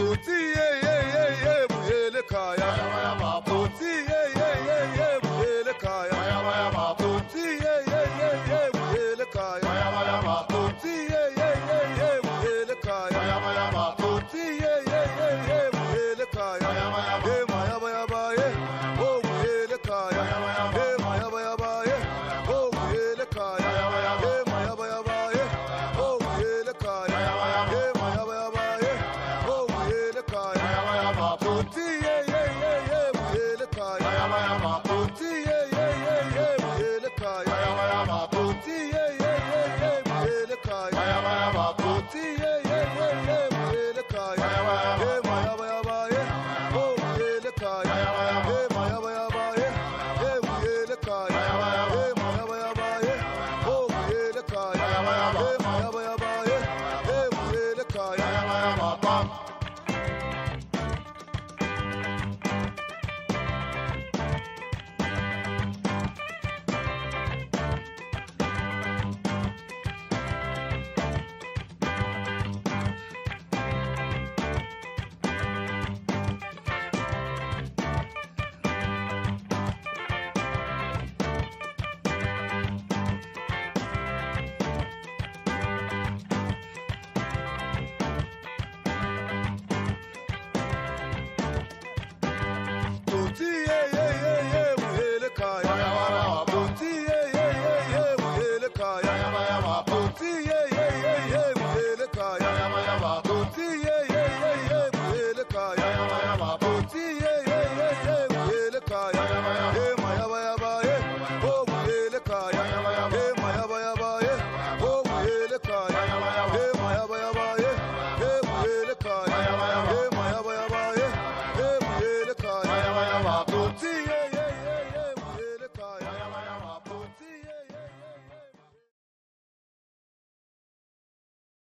Tuti ye ye ye ye muhele kaya. Tuti ye ye ye ye muhele kaya. Tuti ye ye ye ye muhele kaya. Tuti ye ye ye ye muhele kaya. Tuti ye ye ye ye muhele kaya. Ye maya baya baye, oh muhele kaya. Ye maya baya baye, oh muhele kaya. Ye maya baya baye, oh muhele kaya. Ye maya baya baye, oh muhele kaya. Tuti ye ye ye ye muhele kaya. Tuti ye ye ye ye muhele kaya. Tuti ye ye ye ye muhele kaya. Tuti ye ye ye ye muhele kaya. Ye maya baya baye, oh muhele kaya. Ye maya baya baye, ye muhele kaya. Ye maya baya baye, oh muhele kaya. Ye maya baya baye, ye muhele kaya. Tuti ye ye ye ye muhele kaya. Tuti ye ye ye ye muhele kaya. Tuti ye ye ye ye muhele kaya. Tuti ye ye ye ye muhele kaya. Tuti ye ye ye ye muhele kaya. Ye maya baya baye, oh muhele kaya. Ye maya baya baye, oh muhele kaya. Ye maya baya